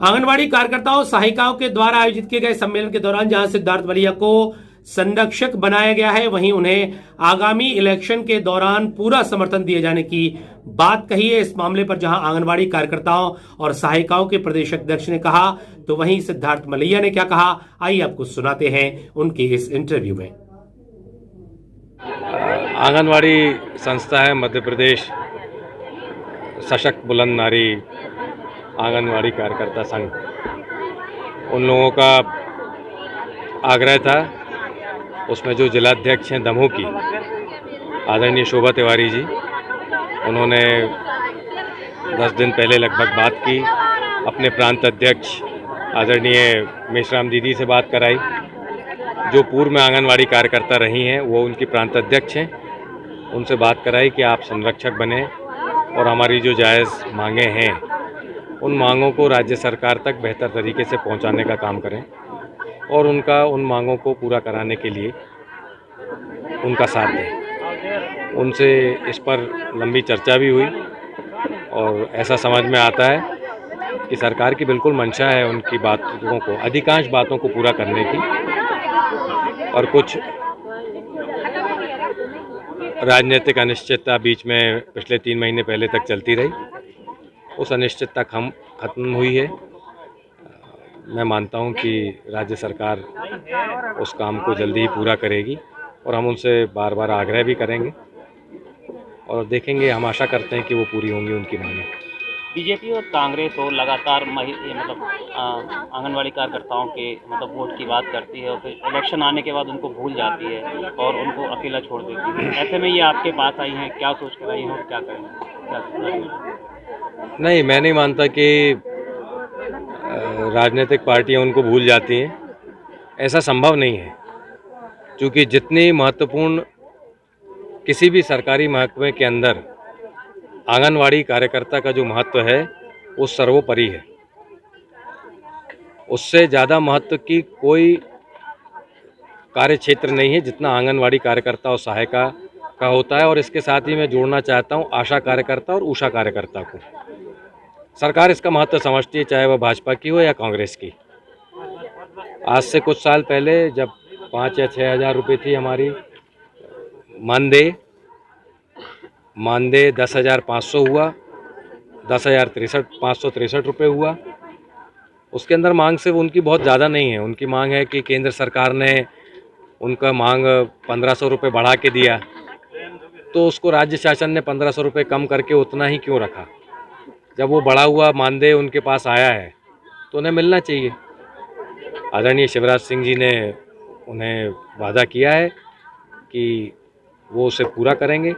आंगनवाड़ी कार्यकर्ताओं सहायिकाओं के द्वारा आयोजित किए गए सम्मेलन के दौरान जहां सिद्धार्थ मलैया को संरक्षक बनाया गया है, वहीं उन्हें आगामी इलेक्शन के दौरान पूरा समर्थन दिए जाने की बात कही है। इस मामले पर जहां आंगनवाड़ी कार्यकर्ताओं और सहायिकाओं के प्रदेश अध्यक्ष ने कहा, तो वहीं सिद्धार्थ मलैया ने क्या कहा, आइए आपको सुनाते हैं उनके इस इंटरव्यू में। आंगनवाड़ी संस्था है मध्य प्रदेश सशक्त बुलंद नारी आंगनवाड़ी कार्यकर्ता संघ। उन लोगों का आग्रह था, उसमें जो जिलाध्यक्ष हैं दमोह की आदरणीय शोभा तिवारी जी, उन्होंने 10 दिन पहले लगभग बात की। अपने प्रांत अध्यक्ष आदरणीय मेश्राम दीदी से बात कराई, जो पूर्व में आंगनवाड़ी कार्यकर्ता रही हैं, वो उनकी प्रांत अध्यक्ष हैं। उनसे बात कराई कि आप संरक्षक बने और हमारी जो जायज़ मांगे हैं उन मांगों को राज्य सरकार तक बेहतर तरीके से पहुंचाने का काम करें और उन मांगों को पूरा कराने के लिए उनका साथ दें। उनसे इस पर लंबी चर्चा भी हुई और ऐसा समझ में आता है कि सरकार की बिल्कुल मंशा है उनकी बातों को, अधिकांश बातों को पूरा करने की। और कुछ राजनीतिक अनिश्चितता बीच में पिछले 3 महीने पहले तक चलती रही, उस अनिश्चितता खत्म हुई है। मैं मानता हूं कि राज्य सरकार उस काम को जल्दी ही पूरा करेगी और हम उनसे बार बार आग्रह भी करेंगे और देखेंगे। हम आशा करते हैं कि वो पूरी होंगी उनकी मांगें। बीजेपी और कांग्रेस और लगातार आंगनवाड़ी कार्यकर्ताओं के वोट की बात करती है और फिर इलेक्शन आने के बाद उनको भूल जाती है और उनको अकेला छोड़ देती है। ऐसे में ये आपके पास आई हैं, क्या सोच कर आई हैं और क्या करेंगे? नहीं, मैं नहीं मानता कि राजनीतिक पार्टियां उनको भूल जाती हैं। ऐसा संभव नहीं है, क्योंकि जितनी महत्वपूर्ण किसी भी सरकारी महकमे के अंदर आंगनवाड़ी कार्यकर्ता का जो महत्व है वो सर्वोपरि है। उससे ज़्यादा महत्व की कोई कार्य क्षेत्र नहीं है जितना आंगनवाड़ी कार्यकर्ता और सहायिका का होता है। और इसके साथ ही मैं जोड़ना चाहता हूँ आशा कार्यकर्ता और उषा कार्यकर्ता को। सरकार इसका महत्व समझती है, चाहे वह भाजपा की हो या कांग्रेस की। आज से कुछ साल पहले जब 5 या 6 हज़ार रुपये थी हमारी मानदेय 10,500 हुआ, 10,563 रुपये हुआ। उसके अंदर मांग से उनकी बहुत ज़्यादा नहीं है। उनकी मांग है कि केंद्र सरकार ने उनका मांग 1,500 रुपये बढ़ा के दिया, तो उसको राज्य शासन ने 1,500 रुपये कम करके उतना ही क्यों रखा? जब वो बढ़ा हुआ मानदेय उनके पास आया है तो उन्हें मिलना चाहिए। आदरणीय शिवराज सिंह जी ने उन्हें वादा किया है कि वो उसे पूरा करेंगे।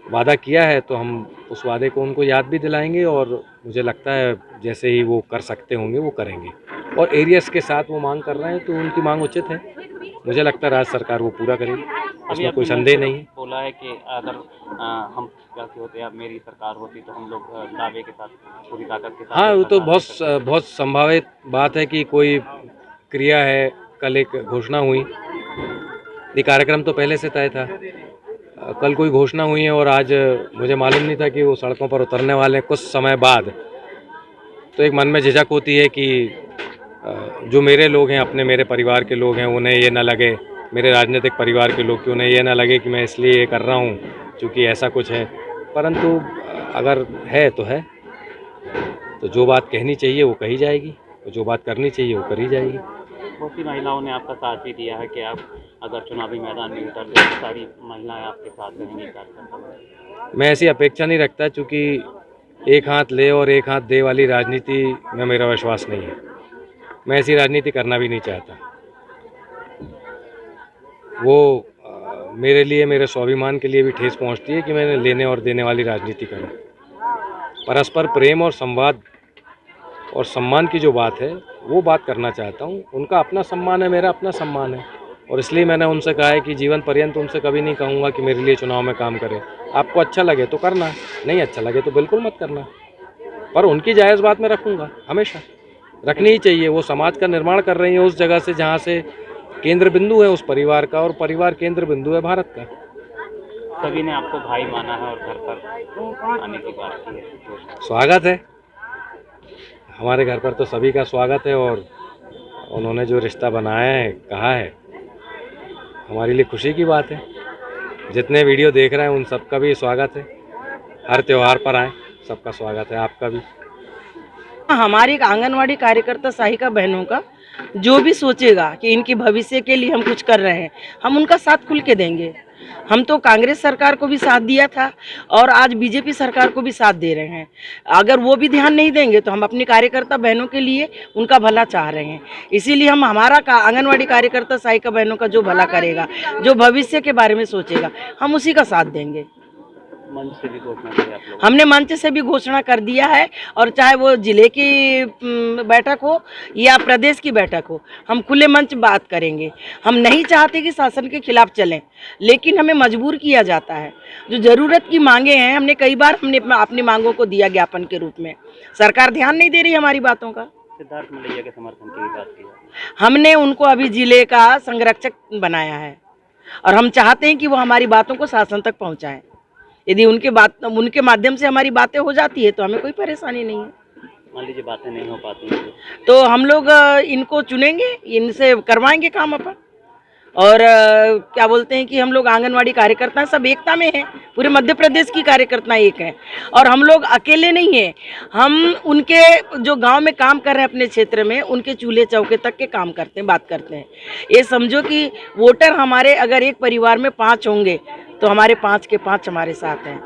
वादा किया है तो हम उस वादे को उनको याद भी दिलाएंगे और मुझे लगता है जैसे ही वो कर सकते होंगे वो करेंगे। और एरियस के साथ वो मांग कर रहे हैं तो उनकी मांग उचित है। मुझे लगता है राज्य सरकार वो पूरा करेगी, उसमें कोई संदेह नहीं है। बोला है कि अगर हम क्या होते हैं, मेरी सरकार होती तो हम लोग दावे के साथ पूरी ताकत के साथ। हाँ, वो तो बहुत संभावित बात है कि कोई क्रिया है। कल एक घोषणा हुई, ये कार्यक्रम तो पहले से तय था। कल कोई घोषणा हुई है और आज मुझे मालूम नहीं था कि वो सड़कों पर उतरने वाले हैं कुछ समय बाद। तो एक मन में झिझक होती है कि जो मेरे लोग हैं, अपने मेरे परिवार के लोग हैं, उन्हें ये ना लगे, मेरे राजनीतिक परिवार के लोग, कि उन्हें ये ना लगे कि मैं इसलिए ये कर रहा हूँ क्योंकि ऐसा कुछ है। परंतु अगर है तो है, तो जो बात कहनी चाहिए वो कही जाएगी, तो जो बात करनी चाहिए वो करी जाएगी। बहुत सी महिलाओं ने आपका साथ भी दिया है कि आप अगर चुनावी मैदान में उतरते तो सारी महिलाएं आपके साथ रहेंगी। मैं ऐसी अपेक्षा नहीं रखता, क्योंकि एक हाथ ले और एक हाथ दे वाली राजनीति में मेरा विश्वास नहीं है। मैं ऐसी राजनीति करना भी नहीं चाहता। वो मेरे लिए, मेरे स्वाभिमान के लिए भी ठेस पहुंचती है कि मैंने लेने और देने वाली राजनीति करूं। परस्पर प्रेम और संवाद और सम्मान की जो बात है वो बात करना चाहता हूं। उनका अपना सम्मान है, मेरा अपना सम्मान है, और इसलिए मैंने उनसे कहा है कि जीवन पर्यंत उनसे कभी नहीं कहूँगा कि मेरे लिए चुनाव में काम करें। आपको अच्छा लगे तो करना, नहीं अच्छा लगे तो बिल्कुल मत करना, पर उनकी जायज़ बात मैं रखूँगा, हमेशा रखनी ही चाहिए। वो समाज का निर्माण कर रही है उस जगह से जहाँ से केंद्र बिंदु है उस परिवार का, और परिवार केंद्र बिंदु है भारत का। सभी ने आपको भाई माना है और घर पर आने की बात की है। स्वागत है। हमारे घर पर तो सभी का स्वागत है और उन्होंने जो रिश्ता बनाया है, कहा है, हमारे लिए खुशी की बात है। जितने वीडियो देख रहे हैं उन सबका भी स्वागत है। हर त्यौहार पर आए, सबका स्वागत है, आपका भी। हमारी आंगनवाड़ी कार्यकर्ता सहायिका बहनों का जो भी सोचेगा कि इनके भविष्य के लिए हम कुछ कर रहे हैं, हम उनका साथ खुल के देंगे। हम तो कांग्रेस सरकार को भी साथ दिया था और आज बीजेपी सरकार को भी साथ दे रहे हैं। अगर वो भी ध्यान नहीं देंगे तो हम अपनी कार्यकर्ता बहनों के लिए उनका भला चाह रहे हैं। इसीलिए हम आंगनवाड़ी कार्यकर्ता सहायिका बहनों का जो भला करेगा, जो भविष्य के बारे में सोचेगा, हम उसी का साथ देंगे। मंच से भी घोषणा की आप लोग? हमने मंच से भी घोषणा कर दिया है और चाहे वो जिले की बैठक हो या प्रदेश की बैठक हो, हम खुले मंच बात करेंगे। हम नहीं चाहते कि शासन के खिलाफ चलें, लेकिन हमें मजबूर किया जाता है। जो ज़रूरत की मांगे हैं, हमने कई बार अपनी मांगों को दिया ज्ञापन के रूप में। सरकार ध्यान नहीं दे रही हमारी बातों का। सिद्धार्थ मलैया के समर्थन की भी बात की है। हमने उनको अभी जिले का संरक्षक बनाया है और हम चाहते हैं कि वो हमारी बातों को शासन तक पहुँचाएँ। यदि उनके माध्यम से हमारी बातें हो जाती है तो हमें कोई परेशानी नहीं है। मान लीजिए बातें नहीं हो पाती हैं तो हम लोग इनको चुनेंगे, इनसे करवाएंगे काम अपन। और क्या बोलते हैं कि हम लोग आंगनवाड़ी कार्यकर्ता सब एकता में हैं। पूरे मध्य प्रदेश की कार्यकर्ता एक हैं और हम लोग अकेले नहीं हैं। हम उनके जो गांव में काम कर रहे हैं अपने क्षेत्र में, उनके चूल्हे चौके तक के काम करते हैं, बात करते हैं। ये समझो कि वोटर हमारे अगर एक परिवार में 5 होंगे तो हमारे 5 के 5 हमारे साथ हैं।